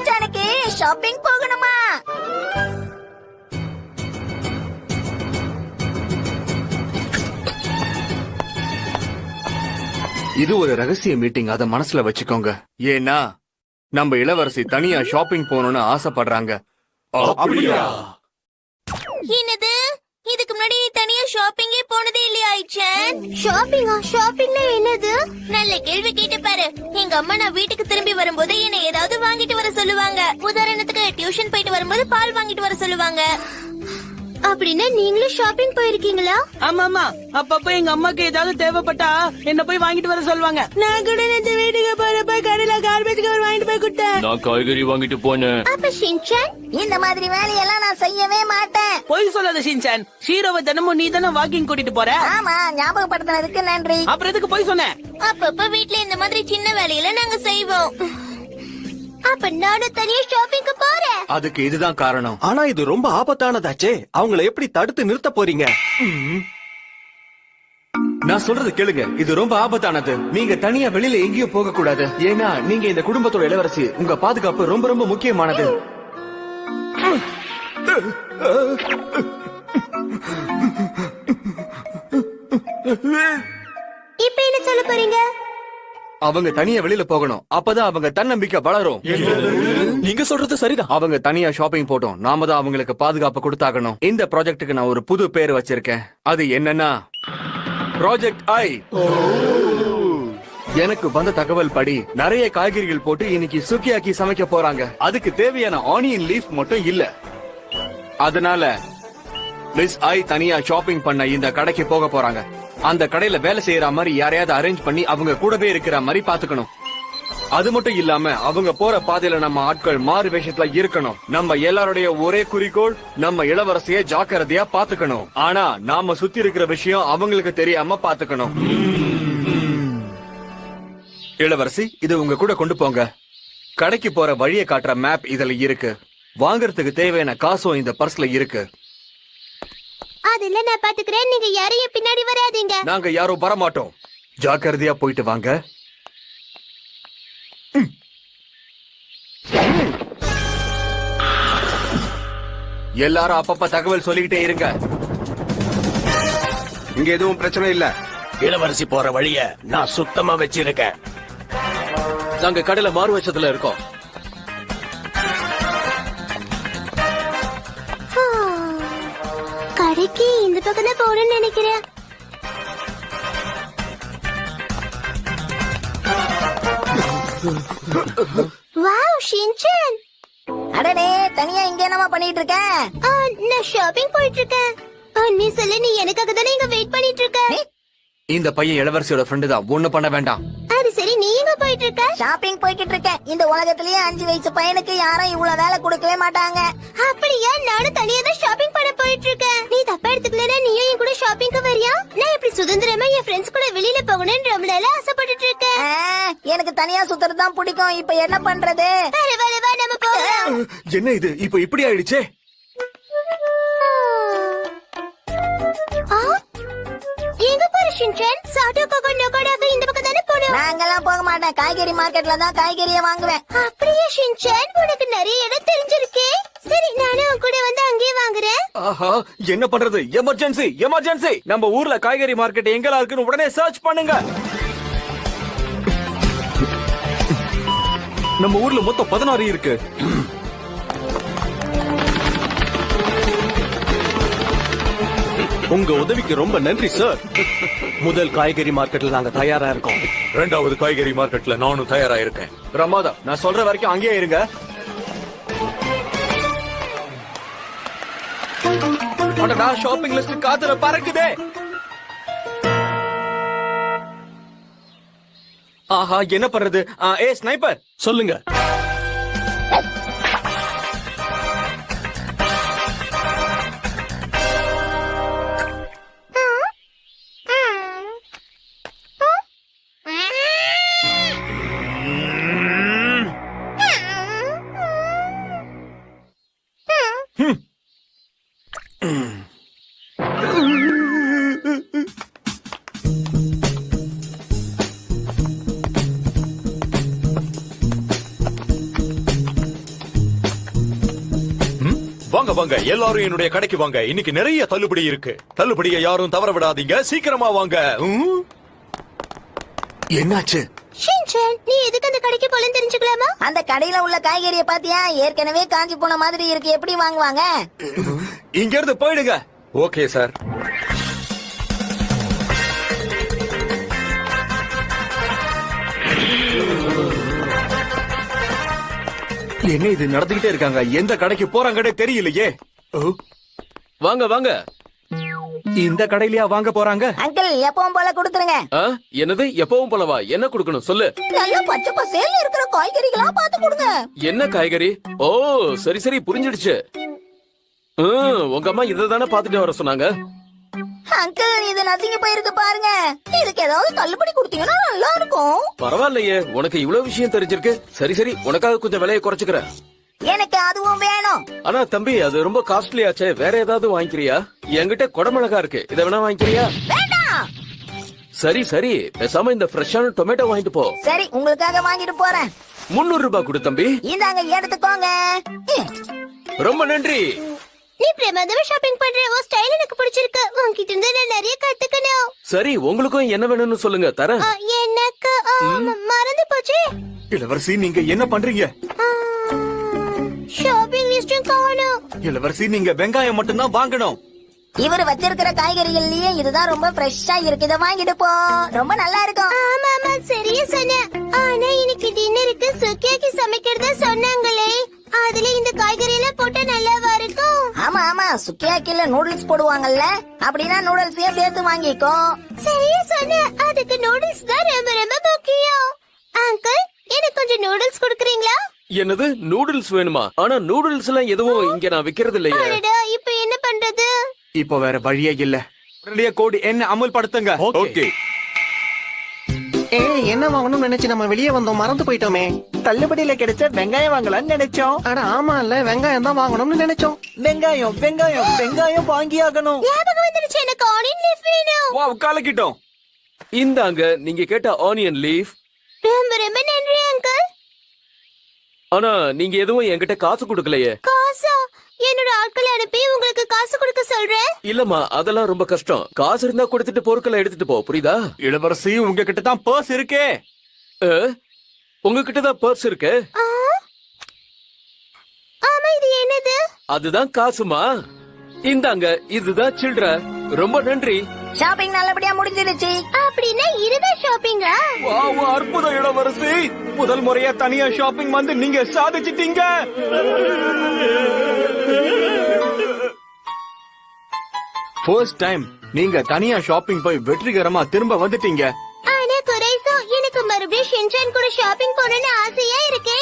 ஷின்சானுக்கு shopping போகணுமா? இது ஒரு ரகசிய மீட்டிங், அத மனசுல வச்சுக்கோங்க. ஏன்னா நம்ம இளவரசி தனியா ஷாப்பிங் போகணும்னு ஆசைப்படுறாங்க. அப்படியா? என்னது? இதுக்கு முன்னாடி தனியா ஷாப்பிங்கே போனதே இல்லையா ஐச்சன்? ஷாப்பிங்னா என்னது? நல்ல கேள்வி கேட்டு பாரு. எங்க அம்மா நான் வீட்டுக்கு திரும்பி வரும்போது என்ன ஏதாவது வாங்கிட்டு வர சொல்லுவாங்க. உதாரணத்துக்கு டியூஷன் போயிட்டு வரும்போது பால் வாங்கிட்டு வர சொல்லுவாங்க. அப்படின்னா நீங்களும் ஷாப்பிங் போயிருக்கீங்களா? ஆமா, அப்பப்ப எங்க அம்மாக்கு ஏதாவது தேவைப்பட்டா என்ன போய் வாங்கிட்டு வர சொல்லுவாங்க. நான் கூட இந்த வீட்டுக்கு போறப்ப கடையில கார்பேஜ் கவர் வாங்கிட்டு போய் கொடுத்தேன். நான் காய்கறி வாங்கிட்டு போனேன். அப்ப ஷின்சான், இந்த மாதிரி வேலையெல்லாம் நான் செய்யவே மாட்டேன். பொய் சொல்லாத ஷின்சான். ஷீரோவை தினமும் நீ தானே வாக்கிங் கூட்டிட்டு போற. ஆமா, ஞாபகப்படுத்தினதுக்கு நன்றி. அப்புறம் எதுக்கு பொய் சொன்ன? அப்பப்ப வீட்ல இந்த மாதிரி சின்ன வேலையில நாங்க செய்வோம். அப்ப நானும் தனியா ஷாப்பிங்க்கு போறேன். அதுக்கு இதுதான் காரணம். ஆனா இது ரொம்ப ஆபத்தானதாச்சே. அவங்கள எப்படி தடுத்து நிறுத்த போறீங்க? நான் சொல்றது கேளுங்க, இது ரொம்ப ஆபத்தானது. நீங்க தனியா வெளியில எங்கேயும் போக கூடாது. ஏன்னா நீங்க இந்த குடும்பத்தோட இளவரசி. உங்க பாதுகாப்பு ரொம்ப ரொம்ப முக்கியமானது. இப்ப என்ன சொல்ல போறீங்க? அவங்க தனியா வெளியில போகணும். அப்பதான் அவங்க தன்னம்பிக்கை வளரும். நீங்க சொல்றது சரிதான். அவங்க தனியா ஷாப்பிங் போட்டோம். நாம தான் அவங்களுக்கு பாதுகாப்பு கொடுத்தாகணும். இந்த ப்ராஜெக்ட்டுக்கு நான் ஒரு புது பேர் வச்சிருக்கேன். அது என்னன்னா ப்ராஜெக்ட் ஐ. எனக்கு வந்த தகவல் படி நிறைய காய்கறிகள் போட்டு இன்னைக்கு சுக்கியாக்கி சமைக்க போறாங்க. அதுக்கு தேவையான ஆனியன் லீஃப் மட்டும் இல்ல. அதனால மிஸ் ஐ தனியா ஷாப்பிங் பண்ண இந்த கடைக்கு போக போறாங்க. அந்த கடையில வேலை செய்யற மாதிரி யாரையாவது அரேஞ்ச் பண்ணி அவங்க கூடவே இருக்கிற மாதிரி பாத்துக்கணும். அது மட்டும் இல்லாம அவங்க போற பாதையில நம்ம ஆட்கள் மாறு வேஷத்துல இருக்கணும். நம்ம எல்லாருடைய ஒரே குறிக்கோள் நம்ம இளவரசிய ஜாக்கிரதையா பாத்துக்கணும். ஆனா நாம சுத்தி இருக்கிற விஷயம் அவங்களுக்கு தெரியாம பாத்துக்கணும். இளவரசி, இது உங்க கூட கொண்டு போங்க. கடைக்கு போற வழியை காட்டுற மேப் இதுல இருக்கு. வாங்கறதுக்கு தேவையான காசும் இந்த பர்ஸ்ல இருக்கு. அதுல நான் பாத்துக்கிறேன். நீங்க யாரையும் பின்னாடி வராதீங்க. நாங்க யாரும் வரமாட்டோம். ஜாக்கிரதையா போயிட்டு வாங்க. எல்லாரும் அப்பப்ப தகவல் சொல்லிக்கிட்டே இருங்க. இங்க எதுவும் பிரச்சனை இல்ல. இளவரசி போற வழிய நான் சுத்தமா வச்சிருக்கேன். நாங்க கடையில மாறு வச்சத்துல இருக்கோம். கடைக்கு இந்த பக்கம் தான் போறேன்னு நினைக்கிறேன். வாவ் ஷின்சான், அடடே, தனியா இங்க என்னமா பண்ணிட்டு இருக்க? நான் ஷாப்பிங் போயிட்டு இருக்கேன். நீ சொல்லு, நீ எனக்காக தானே இங்க வெயிட் பண்ணிட்டு இருக்க? இந்த பையன் இளவரசியோட ஃப்ரெண்டு தான். ஒண்ணு பண்ண வேண்டாம். அது சரி, நீ எங்க போயிட்டு இருக்க? ஷாப்பிங் போய்கிட்டு இருக்கேன். இந்த உலகத்திலேயே 5 வயசு பையனுக்கு யாரும் இவ்வளவு வேலை கொடுக்கவே மாட்டாங்க. அப்படியா? நானும் தனியா தான் ஷாப்பிங் பண்ண போயிட்டு இருக்கேன். நீ தப்பா எடுத்துக்கலனா நீயும் என் கூட ஷாப்பிங்க்கு வரியா? நான் இப்படி சுதந்திரமா என் ஃப்ரெண்ட்ஸ் கூட வெளியில போகணும்னு ரொம்ப நாளா ஆசைப்பட்டுட்டு இருக்கேன். எனக்கு தனியா சுத்துறது தான் பிடிக்கும். இப்ப என்ன பண்றது? பரவாயில்ல, வா நம்ம போகலாம். என்ன இது இப்ப இப்படி ஆயிடுச்சே? எங்க போற ஷின்சான்? சாட்டோக்காக நோக்காடாக இந்த பக்கம் தானே போறோம். நாங்கெல்லாம் போக மாட்டேன். காய்கறி மார்க்கெட்ல தான் காய்கறியை வாங்குவேன். அப்படியே ஷின்சான், உனக்கு நிறைய இடம் தெரிஞ்சிருக்கே. சரி, நானும் உன் கூட வந்து அங்கேயே வாங்குறேன். ஆஹா, என்ன பண்றது? Emergency, emergency! நம்ம ஊர்ல காய்கறி மார்க்கெட் எங்கெல்லாம் இருக்குன்னு உடனே சர்ச் பண்ணுங்க. நம்ம ஊர்ல மொத்தம் 16 இருக்கு. உங்க உதவிக்கு ரொம்ப நன்றி சார். முதல் காய்கறி மார்க்கெட்ல நாங்க தயாரா இருக்கோம். 2வது காய்கறி மார்க்கெட்ல நானும் தயாரா இருக்கேன். பிரமாதம். நான் சொல்ற வரைக்கும் அங்கேயே இருங்க. அடடா, ஷாப்பிங் லிஸ்ட் காத்துல பறக்குதே. ஆஹா, என்ன பண்றது? ஏ ஸ்னைப்பர், சொல்லுங்க. வாங்க வாங்க எல்லாரும் என்னுடைய கடைக்கு வாங்க. இன்னைக்கு நிறைய தள்ளுபடி இருக்கு. தள்ளுபடியை யாரும் தவற விடாதீங்க. சீக்கிரமா வாங்க. என்னாச்சு? ஷின்சான், நீ எதுக்கு அந்த கடைக்கு போலன்னு தெரிஞ்சுக்கலாமா? அந்த கடையில உள்ள காய்கறிய பாத்தியா? ஏற்கனவே காஞ்சி போன மாதிரி இருக்கு. எப்படி வாங்குவாங்க? இங்க இருந்து போயிடுங்க. Okay sir. என்ன இது நடந்துகிட்டே இருக்காங்க? எந்த கடைக்கு போறாங்கன்னே தெரியலையே. வாங்க வாங்க. இந்த கடையிலயா வாங்க போறாங்க? அங்கிள் எப்பவும் போல கொடுத்துருங்க. ஆ, என்னது எப்பவும் போலவா? என்ன கொடுக்கணும் சொல்லு. நல்ல பச்சை பசேல்னு இருக்கிற காய்கறிகளா பார்த்து கொடுங்க. என்ன காய்கறி? ஓ சரி சரி புரிஞ்சிடுச்சு. உங்க அம்மா இதை தானே பாத்துட்டு வர சொன்னாங்க. அங்கிள் இது நசுங்கி போயிருக்கு பாருங்க. இதுக்கு ஏதாவது தள்ளுபடி கொடுத்தீங்கன்னா நல்லா இருக்கும். பரவாயில்லையே, உனக்கு இவ்வளவு விஷயம் தெரிஞ்சிருக்கு. சரி சரி, உனக்காக கொஞ்சம் விலையை குறைச்சுக்கிறேன். எனக்கு அதுவும் வேணும். ஆனா தம்பி, அது ரொம்ப காஸ்ட்லி ஆச்சே. வேற ஏதாவது வாங்கிக்கிறியா? என்கிட்ட குடமிளகா இருக்கு, இதை வேணா வாங்கிக்கிறியா? வேண்டாம். சரி சரி, பேசாம இந்த ஃப்ரெஷ்ஷான டொமேட்டோ வாங்கிட்டு போ. சரி, உங்களுக்காக வாங்கிட்டு போறேன். 300 ரூபாய் கொடு தம்பி. இந்தாங்க எடுத்துக்கோங்க. ரொம்ப நன்றி. நீ பிரமாதமா ஷாப்பிங் பண்ற. உன் ஸ்டைல் எனக்கு பிடிச்சிருக்கு. உன்கிட்ட இருந்து நான் நிறைய கத்துக்கணும். சரி, உங்களுக்கும் என்ன வேணும்னு சொல்லுங்க, தரேன். எனக்கு மறந்து போச்சு. இளவரசி, நீங்க என்ன பண்றீங்க? ஷாப்பிங் லிஸ்டும் காணோம். இளவரசி, நீங்க வெங்காயம் மட்டும்தான் வாங்கணும். இவர் வச்சிருக்கிற காய்கறிகள்லயே இதுதான் ரொம்ப ஃப்ரெஷ்ஷா இருக்கு. இதை வாங்கிட்டு போ, ரொம்ப நல்லா இருக்கும். ஆமா ஆமா, சரியா சொன்ன. ஆனா இன்னைக்கு டின்னருக்கு சுக்கியாக்கி சமைக்கிறதா சொன்னாங்களே, அதுல இந்த காய்கறி எல்லாம் போட்டா நல்லாவா இருக்கும்? ஆமா ஆமா, சுக்கியாக்கில நூடுல்ஸ் போடுவாங்கல்ல, அப்படின்னா நூடுல்ஸையும் சேர்த்து வாங்கிக்கோ. சரியா சொன்ன. அதுக்கு நூடுல்ஸ் தான் ரொம்ப ரொம்ப முக்கியம். அங்கிள், எனக்கு கொஞ்சம் நூடுல்ஸ் கொடுக்குறீங்களா? என்னது, நூடுல்ஸ் வேணுமா? ஆனா நூடுல்ஸ் எல்லாம் எதுவும் இங்க நான் விக்கிறது இல்லையே. அடடா, இப்போ என்ன பண்றது? இப்போ வேற வழியே இல்ல. உடனடியா கோடி என்ன அமல்படுத்துங்க. ஓகே. என்ன வாங்கணும்னு நினைச்சு நம்ம வெளியே வந்தோம், மறந்து போயிட்டோமே. தள்ளுபடியில கிடைச்ச வெங்காயம் வாங்கலாம்னு நினைச்சோம். அட ஆமா இல்ல, வெங்காயம் தான் வாங்கணும்னு நினைச்சோம். வெங்காயம் வெங்காயம் வெங்காயம் வாங்கி ஆகணும். ஞாபகம் வந்துருச்சு, எனக்கு ஆனியன் லீஃப் வேணும். வா, கலக்கிட்டோம். இந்தாங்க நீங்க கேட்ட ஆனியன் லீஃப். ரொம்ப ரொம்ப நன்றி அங்கிள். ஆனா நீங்க எதுவும் என்கிட்ட காசு கொடுக்கலையே. காசா? என்னோட ஆட்களை அனுப்பி உங்களுக்கு காசு கொடுக்க சொல்றேன். இல்லம்மா, அதெல்லாம் ரொம்ப கஷ்டம். காசு இருந்தா கொடுத்துட்டு பொருட்களை எடுத்துட்டு போ, புரியுதா? இளவரசி, உங்ககிட்ட தான் பர்ஸ் இருக்கே. உங்ககிட்ட தான் பர்ஸ் இருக்கு. ஆமா, இது என்னது? அதுதான் காசுமா. இந்தாங்க, இதுதான் சில்ட்ர. ரொம்ப நன்றி. ஷாப்பிங் நல்லபடியா முடிஞ்சிருச்சு. அப்படின்னா இதுதான் ஷாப்பிங்கா? வாவ், அற்புத இளவரசி. முதல் முறையா தனியா ஷாப்பிங் வந்து நீங்க சாதிச்சிட்டீங்க. ஃபர்ஸ்ட் டைம் நீங்க தனியா ஷாப்பிங் போய் வெற்றிகரமா திரும்ப வந்துட்டீங்க. ஆனா குறைசோ, எனக்கு மறுபடியும் ஷின்சான் கூட ஷாப்பிங் போகணும்னு ஆசையா இருக்கே.